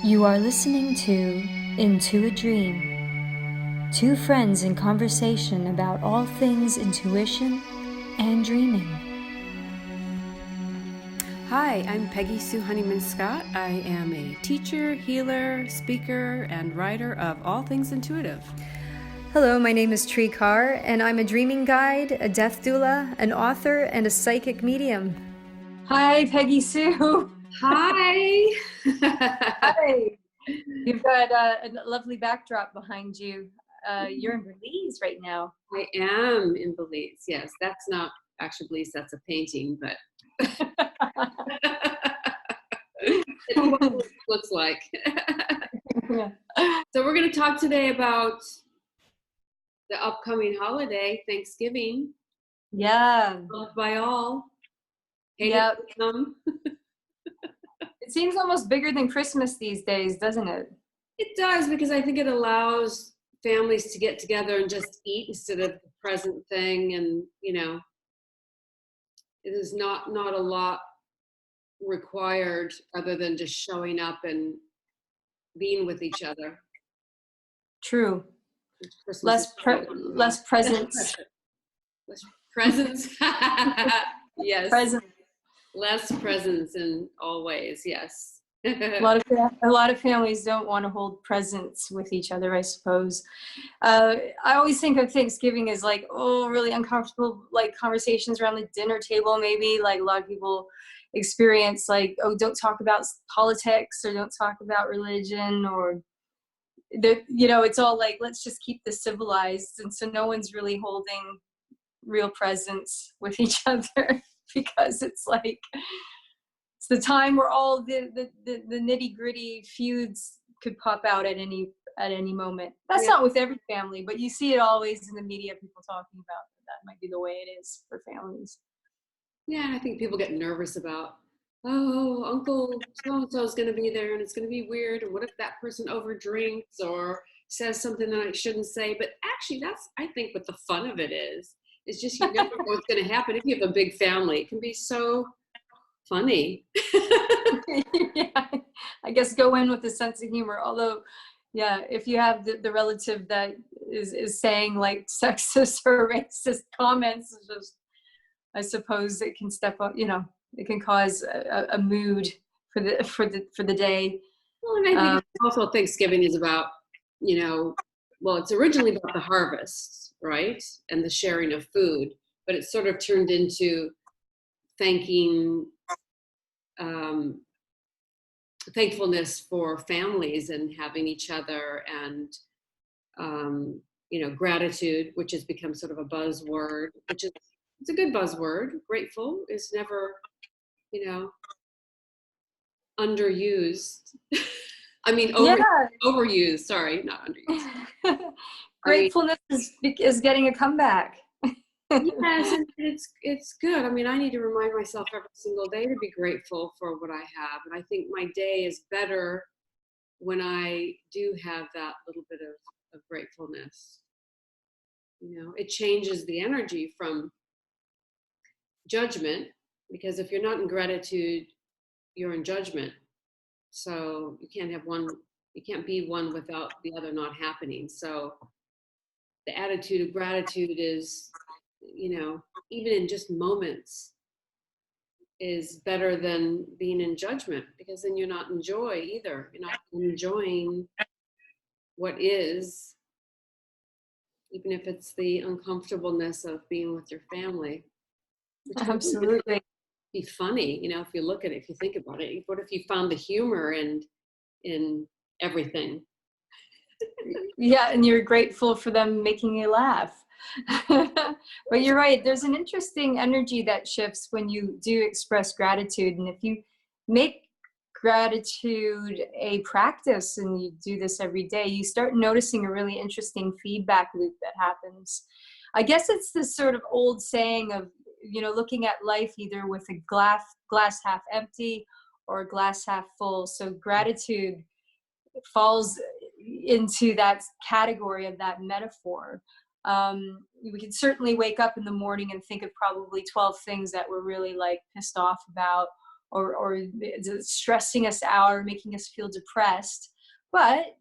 You are listening to Into a Dream, two friends in conversation about all things intuition and dreaming. Hi, I'm Peggy Sue Honeyman-Scott. I am a teacher, healer, speaker, and writer of all things intuitive. Hello, my name is Carr, and I'm a dreaming guide, a death doula, an author, and a psychic medium. Hi, Peggy Sue. Hi. Hi. You've got a lovely backdrop behind you. You're in Belize right now. I am in Belize. Yes, that's not actually Belize. That's a painting, but it's what it looks like. Yeah. So we're going to talk today about the upcoming holiday, Thanksgiving. Yeah. Loved by all. Yep. Some. It seems almost bigger than Christmas these days, doesn't it? It does, because I think it allows families to get together and just eat instead of the present thing. And, it is not a lot required other than just showing up and being with each other. True. Christmas less presents. Less presents. Yes. Presents. Less presents in all ways. Yes. A lot of families don't want to hold presents with each other, I suppose. I always think of Thanksgiving as like, really uncomfortable, like conversations around the dinner table, maybe. Like a lot of people experience like, don't talk about politics or don't talk about religion, or it's all like, let's just keep this civilized. And so no one's really holding real presents with each other because it's like, it's the time where all the nitty gritty feuds could pop out at any moment. That's not with every family, but you see it always in the media, people talking about that might be the way it is for families. Yeah, I think people get nervous about, Uncle so-and-so is going to be there and it's going to be weird. And what if that person overdrinks or says something that I shouldn't say? But actually, that's, I think, what the fun of it is. It's just you never know what's going to happen. If you have a big family, it can be so funny. Yeah, I guess go in with a sense of humor. Although, yeah, if you have the relative that is saying like sexist or racist comments, just, I suppose it can step up. It can cause a mood for the day. Well, and I think also Thanksgiving is about, it's originally about the harvest, right, and the sharing of food, but it sort of turned into thanking. Thankfulness for families and having each other, and gratitude, which has become sort of a buzzword, which is, it's a good buzzword. Grateful is never underused. I mean, overused. Sorry, not underused. Gratefulness is getting a comeback. Yes, and it's good. I mean, I need to remind myself every single day to be grateful for what I have. And I think my day is better when I do have that little bit of gratefulness. It changes the energy from judgment, because if you're not in gratitude, you're in judgment. So you can't be one without the other not happening. So the attitude of gratitude is, even in just moments, is better than being in judgment, because then you're not in joy either. You're not enjoying what is, even if it's the uncomfortableness of being with your family. Absolutely. Be funny, if you look at it, if you think about it. What if you found the humor in everything? Yeah, and you're grateful for them making you laugh. But you're right, there's an interesting energy that shifts when you do express gratitude. And if you make gratitude a practice and you do this every day, you start noticing a really interesting feedback loop that happens. I guess it's this sort of old saying of, looking at life either with a glass half empty or a glass half full. So gratitude falls into that category of that metaphor. We can certainly wake up in the morning and think of probably 12 things that we're really like pissed off about, or stressing us out or making us feel depressed. But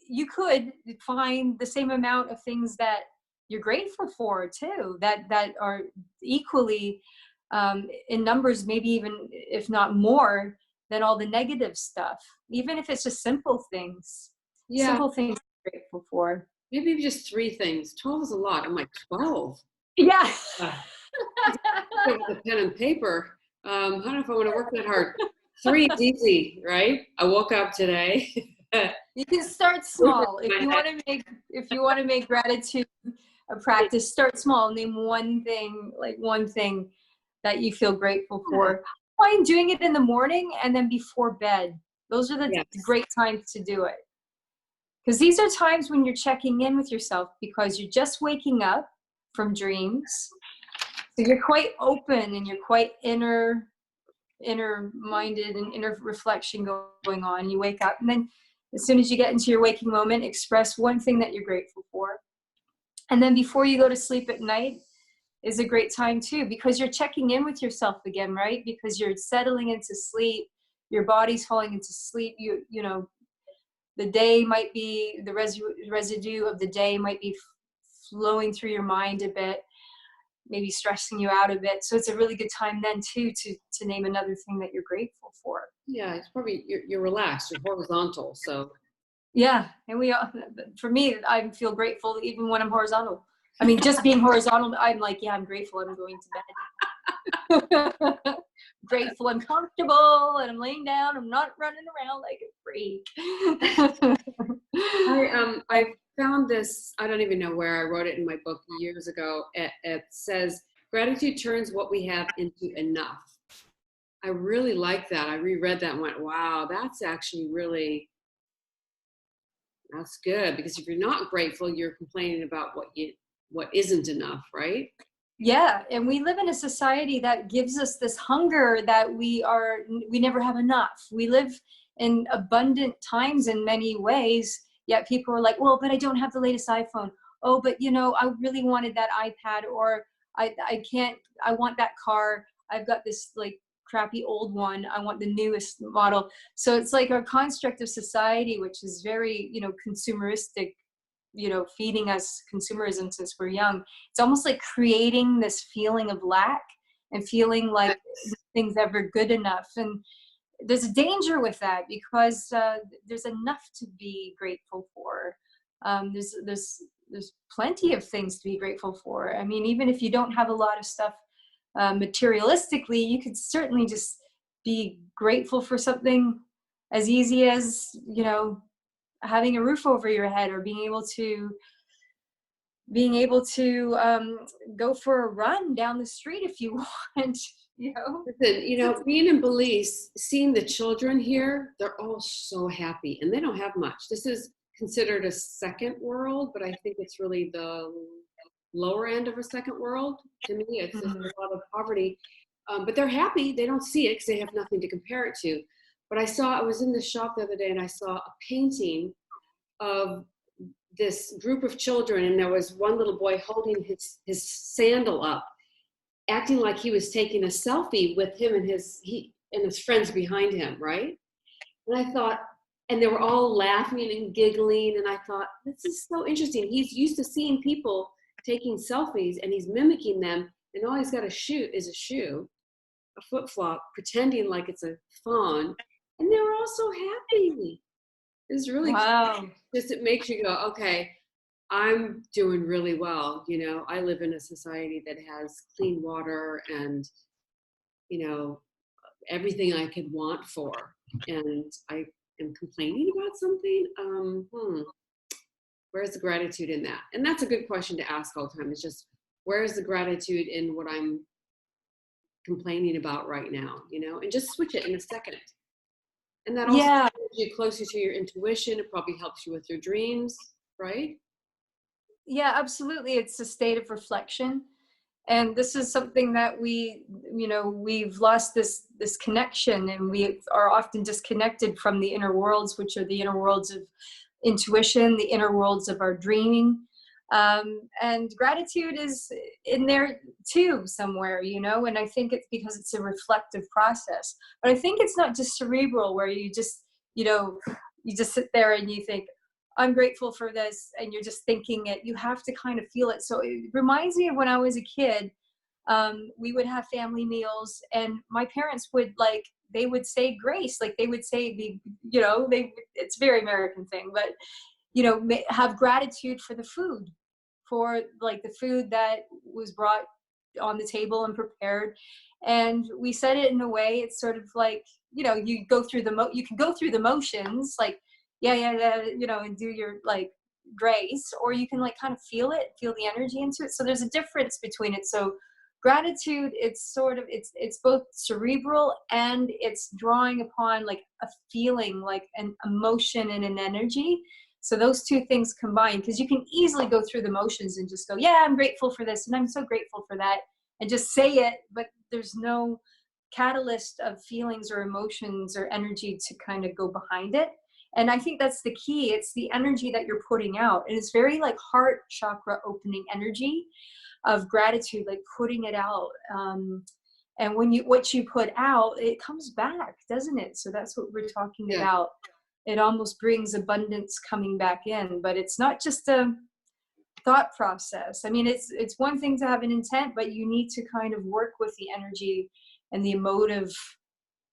you could find the same amount of things that you're grateful for too, that are equally in numbers, maybe even if not more than all the negative stuff, even if it's just simple thing you're grateful for. Maybe just 3 things. 12 is a lot. I'm like, 12? Yeah. With a pen and paper. I don't know if I want to work that hard. 3 is easy, right? I woke up today. You can start small. If you want to make gratitude a practice, start small. Name one thing that you feel grateful for. Find doing it in the morning and then before bed. Those are the great times to do it. Because these are times when you're checking in with yourself, because you're just waking up from dreams. So you're quite open and you're quite inner minded and inner reflection going on. You wake up, and then as soon as you get into your waking moment, express one thing that you're grateful for. And then before you go to sleep at night is a great time too, because you're checking in with yourself again, right? Because you're settling into sleep, your body's falling into sleep. You know, the day might be, the residue of the day might be flowing through your mind a bit, maybe stressing you out a bit. So it's a really good time then too to name another thing that you're grateful for. Yeah, it's probably you're relaxed, you're horizontal. So yeah, and for me, I feel grateful even when I'm horizontal. I mean, just being horizontal, I'm like, yeah, I'm grateful I'm going to bed. Grateful I'm comfortable and I'm laying down. I'm not running around like a freak. I found this, I don't even know where, I wrote it in my book years ago. It says, gratitude turns what we have into enough. I really like that. I reread that and went, wow, that's actually really, that's good. Because if you're not grateful, you're complaining about what isn't enough, right? Yeah, and we live in a society that gives us this hunger that we never have enough. We live in abundant times in many ways, yet people are like, well, but I don't have the latest iPhone. Oh, but I really wanted that iPad, or I want that car. I've got this like crappy old one. I want the newest model. So it's like our construct of society, which is very, consumeristic, feeding us consumerism since we're young. It's almost like creating this feeling of lack and feeling like nothing's ever good enough. And there's a danger with that, because there's enough to be grateful for. There's plenty of things to be grateful for. I mean, even if you don't have a lot of stuff materialistically, you could certainly just be grateful for something as easy as, having a roof over your head, or being able to go for a run down the street if you want. Listen, being in Belize, seeing the children here, they're all so happy, and they don't have much. This is considered a second world, but I think it's really the lower end of a second world. To me, it's just a lot of poverty, but they're happy. They don't see it because they have nothing to compare it to. But I was in the shop the other day, and I saw a painting of this group of children, and there was one little boy holding his sandal up, acting like he was taking a selfie with him and his friends behind him, right? And I thought, and they were all laughing and giggling, and I thought, this is so interesting. He's used to seeing people taking selfies, and he's mimicking them, and all he's got is a shoe, a flip-flop, pretending like it's a fawn, and they were all so happy. It's really wow. Just it makes you go, okay, I'm doing really well. I live in a society that has clean water and, everything I could want for. And I am complaining about something. Where's the gratitude in that? And that's a good question to ask all the time. It's just, where's the gratitude in what I'm complaining about right now? And just switch it in a second. And that also brings you closer to your intuition. It probably helps you with your dreams, right? Yeah, absolutely. It's a state of reflection. And this is something that we've lost this connection, and we are often disconnected from the inner worlds, which are the inner worlds of intuition, the inner worlds of our dreaming. And gratitude is in there too somewhere, and I think it's because it's a reflective process. But I think it's not just cerebral where you just, you just sit there and you think, I'm grateful for this, and you're just thinking it. You have to kind of feel it. So it reminds me of when I was a kid. We would have family meals, and my parents would they would say grace, they would say it's a very American thing, but have gratitude for the food, for the food that was brought on the table and prepared. And we said it in a way, it's sort of you go through you can go through the motions, and do your grace, or you can kind of feel the energy into it. So there's a difference between it. So gratitude, it's sort of, it's both cerebral, and it's drawing upon a feeling, an emotion and an energy. So those two things combined, because you can easily go through the motions and just go, yeah, I'm grateful for this, and I'm so grateful for that, and just say it, but there's no catalyst of feelings or emotions or energy to kind of go behind it. And I think that's the key. It's the energy that you're putting out. And it's very heart chakra opening energy of gratitude, putting it out. And what you put out, it comes back, doesn't it? So that's what we're talking about. It almost brings abundance coming back in, but it's not just a thought process. I mean, it's one thing to have an intent, but you need to kind of work with the energy and the emotive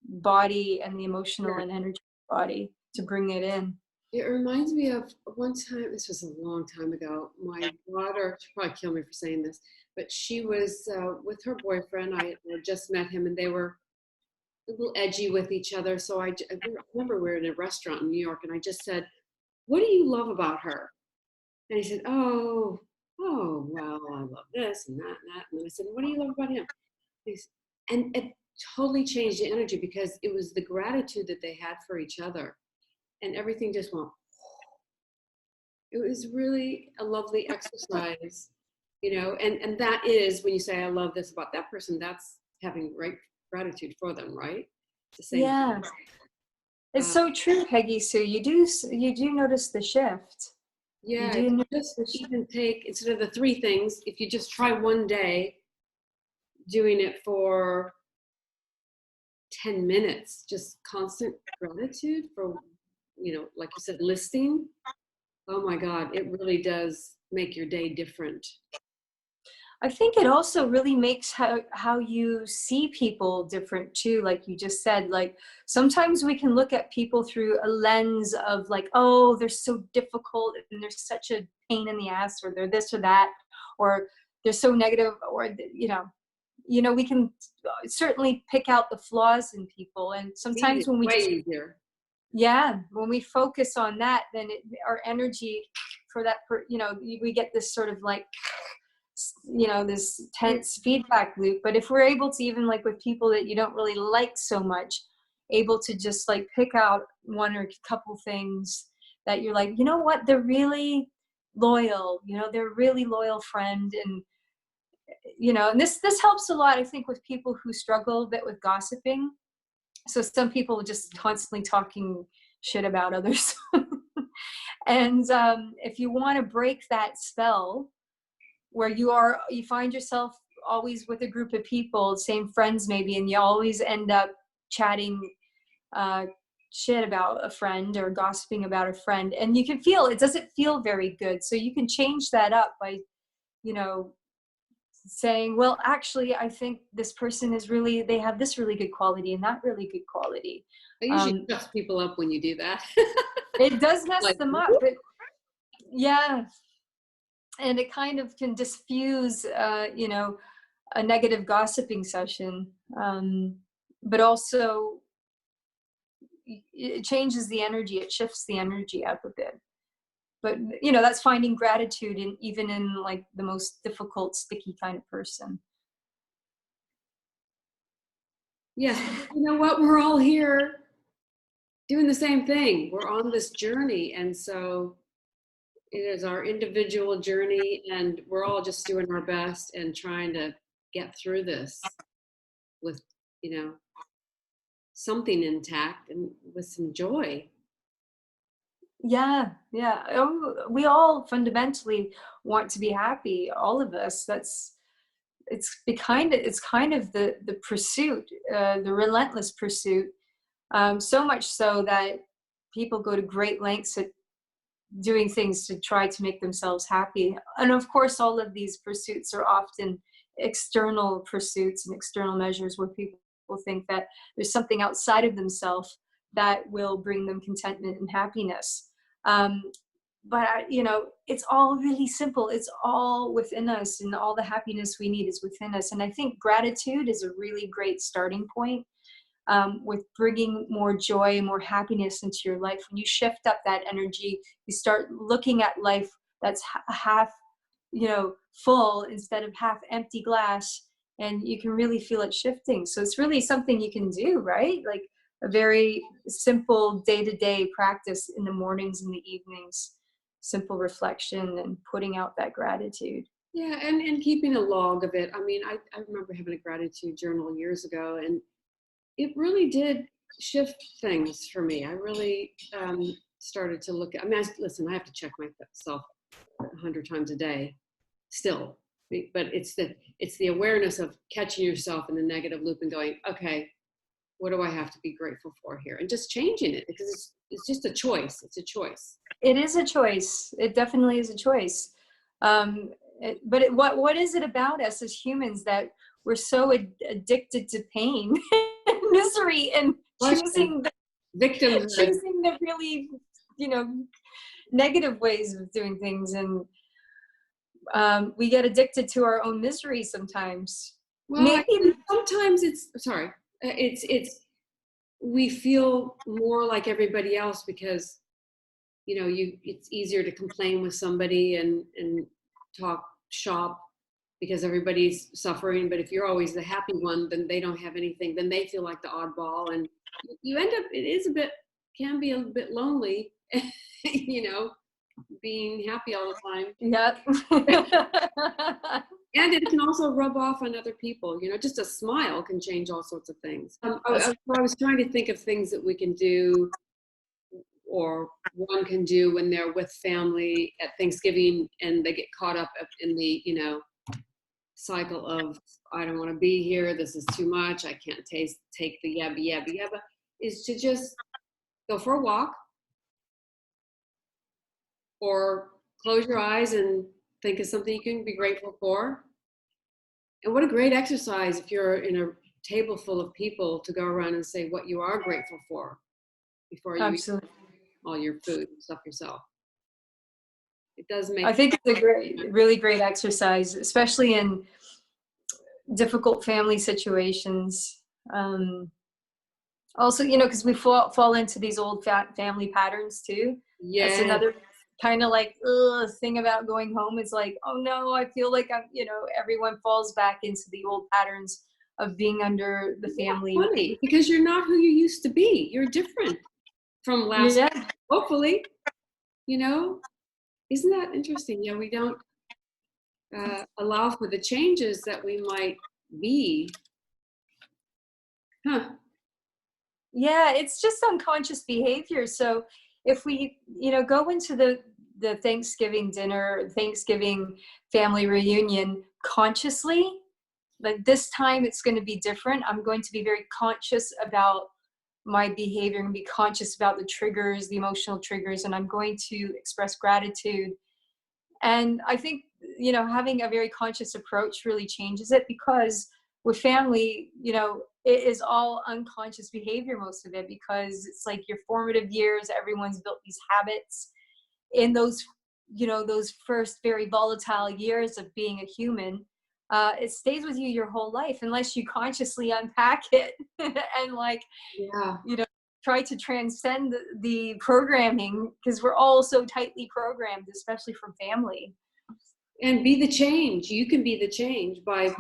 body and the emotional and energy body to bring it in. It reminds me of one time, this was a long time ago, my daughter, she'll probably kill me for saying this, but she was with her boyfriend. I had just met him, and they were a little edgy with each other. So I remember we were in a restaurant in New York, and I just said, what do you love about her? And he said, oh, well, I love this and that and that. And then I said, what do you love about him? And it totally changed the energy, because it was the gratitude that they had for each other. And everything just went, it was really a lovely exercise, and that is when you say, I love this about that person, that's having great gratitude for them, right? It's the same thing. It's so true, Peggy Sue. You do notice the shift. Yeah, just even take, instead of the 3 things, if you just try one day doing it for 10 minutes, just constant gratitude for, like you said, listing. Oh my God, it really does make your day different. I think it also really makes how you see people different too. Like you just said, sometimes we can look at people through a lens of oh, they're so difficult, and they're such a pain in the ass, or they're this or that, or they're so negative, or, we can certainly pick out the flaws in people. And sometimes when we focus on that, then our energy for that, we get this sort of this tense feedback loop. But if we're able to, even with people that you don't really like so much, able to just pick out one or a couple things that you're you know what, they're really loyal, they're a really loyal friend. And and this helps a lot, I think, with people who struggle a bit with gossiping. So some people are just constantly talking shit about others. And if you want to break that spell where you find yourself always with a group of people, same friends maybe, and you always end up chatting shit about a friend or gossiping about a friend, and you can feel it doesn't feel very good. So you can change that up by, saying, well, actually, I think this person they have this really good quality and that really good quality. I usually mess people up when you do that. It does mess them up, but yeah. And it kind of can diffuse, a negative gossiping session. But also it changes the energy. It shifts the energy up a bit. But, that's finding gratitude even in the most difficult, sticky kind of person. Yeah. You know what? We're all here doing the same thing. We're on this journey. And so it is our individual journey, and we're all just doing our best and trying to get through this with, something intact and with some joy. Yeah, yeah. We all fundamentally want to be happy, all of us. It's kind of the pursuit, the relentless pursuit. So much so that people go to great lengths at doing things to try to make themselves happy. And of course, all of these pursuits are often external pursuits and external measures where people think that there's something outside of themselves that will bring them contentment and happiness. Um, but it's all really simple. It's all within us, and all the happiness we need is within us. And I think gratitude is a really great starting point, with bringing more joy and more happiness into your life. When you shift up that energy, you start looking at life that's half, full instead of half empty glass, and you can really feel it shifting. So it's really something you can do, right? Like a very simple day-to-day practice in the mornings and the evenings, simple reflection and putting out that gratitude. Yeah, and keeping a log of it. I mean, I remember having a gratitude journal years ago, and it really did shift things for me. I really started to look at, I mean, listen, I have to check myself 100 times a day still, but it's the awareness of catching yourself in the negative loop and going, okay, what do I have to be grateful for here? And just changing it, because it's just a choice. It's a choice. It is a choice. It definitely is a choice. What is it about us as humans that we're so addicted to pain and misery, and choosing the really, negative ways of doing things, and we get addicted to our own misery sometimes. Well, maybe sometimes it's we feel more like everybody else because it's easier to complain with somebody and talk shop because everybody's suffering. But if you're always the happy one, then they don't have anything, then they feel like the oddball, and you end up, can be a bit lonely, being happy all the time. Yep. And it can also rub off on other people. Just a smile can change all sorts of things. I was trying to think of things that we can do, or one can do when they're with family at Thanksgiving and they get caught up in the, cycle of, I don't want to be here, this is too much, I can't take the yabba, is to just go for a walk or close your eyes and think of something you can be grateful for. And what a great exercise if you're in a table full of people to go around and say what you are grateful for before you Absolutely. eat all your food and stuff yourself. It does make. I think it's a really great exercise, especially in difficult family situations. Also, because we fall into these old family patterns too. Yeah. That's another kind of like thing about going home. Is like, oh no, I feel like everyone falls back into the old patterns of being under the family. Funny, because you're not who you used to be. You're different from last. Yeah. Hopefully, isn't that interesting? Yeah, we don't allow for the changes that we might be. Huh. Yeah, it's just unconscious behavior. So if we, go into the Thanksgiving dinner, Thanksgiving family reunion consciously, like this time it's going to be different. I'm going to be very conscious about my behavior and be conscious about the triggers, the emotional triggers, and I'm going to express gratitude. And I think, having a very conscious approach really changes it, because with family, it is all unconscious behavior, most of it, because it's like your formative years, everyone's built these habits in those, those first very volatile years of being a human. It stays with you your whole life unless you consciously unpack it and try to transcend the programming, because we're all so tightly programmed, especially from family. And be the change. You can be the change by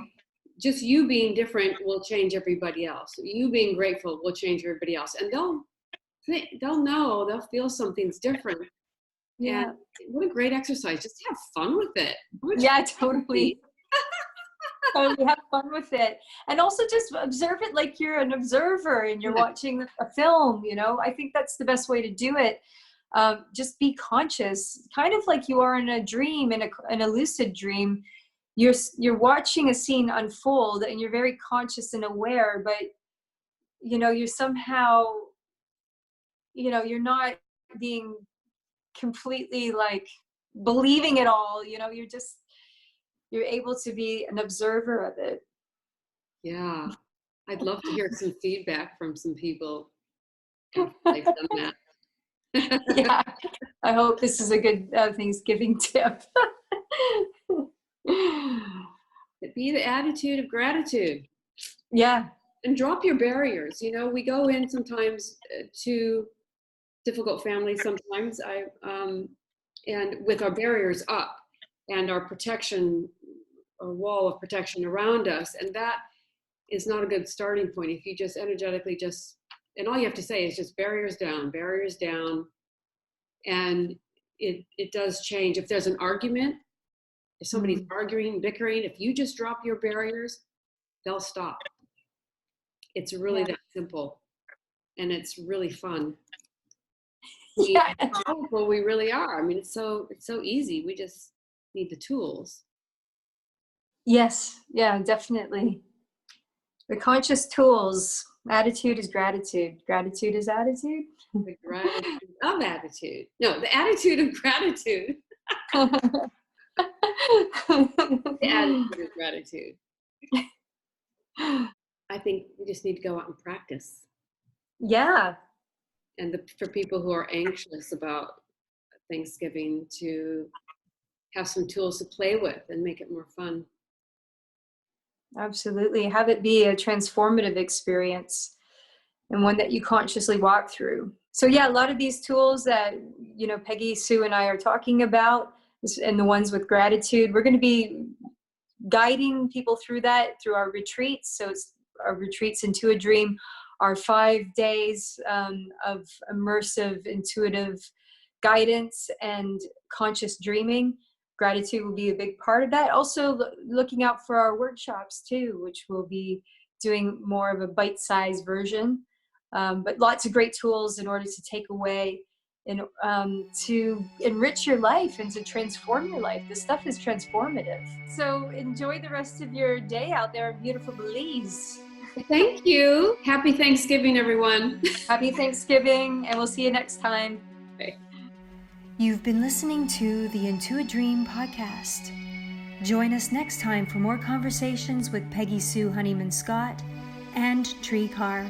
just you being different will change everybody else. You being grateful will change everybody else. And they'll know, they'll feel something's different. Yeah. And what a great exercise. Just have fun with it. Yeah, totally. Totally have fun with it. And also just observe it like you're an observer and you're watching a film, I think that's the best way to do it. just be conscious, kind of like you are in a dream, in a lucid dream. You're watching a scene unfold and you're very conscious and aware, but you're somehow, you're not being completely like believing it all. You're able to be an observer of it. Yeah. I'd love to hear some feedback from some people after they've done that. Yeah, I hope this is a good Thanksgiving tip. Be the attitude of gratitude. Yeah. And drop your barriers. We go in sometimes to difficult families sometimes, and with our barriers up and our protection, our wall of protection around us. And that is not a good starting point. If you just energetically and all you have to say is just barriers down. And it does change. If there's an argument, if somebody's arguing, bickering, if you just drop your barriers, they'll stop. It's really that simple. And it's really fun. Yeah. How powerful we really are. I mean, it's so easy. We just need the tools. Yes. Yeah, definitely. The conscious tools. Attitude is gratitude. Gratitude is attitude. The gratitude of attitude. No, the attitude of gratitude. The attitude of gratitude. I think we just need to go out and practice. Yeah. And for people who are anxious about Thanksgiving, to have some tools to play with and make it more fun. Absolutely. Have it be a transformative experience and one that you consciously walk through. So yeah, a lot of these tools that, Peggy Sue and I are talking about, and the ones with gratitude, we're going to be guiding people through that through our retreats. So it's our retreats into a dream, our 5 days of immersive, intuitive guidance and conscious dreaming. Gratitude will be a big part of that. Also looking out for our workshops too, which will be doing more of a bite-sized version. But lots of great tools in order to take away and to enrich your life and to transform your life. This stuff is transformative. So enjoy the rest of your day out there in beautiful Belize. Thank you. Happy Thanksgiving, everyone. Happy Thanksgiving, and we'll see you next time. Okay. You've been listening to the Into a Dream podcast. Join us next time for more conversations with Peggy Sue Honeyman-Scott and Tree Carr.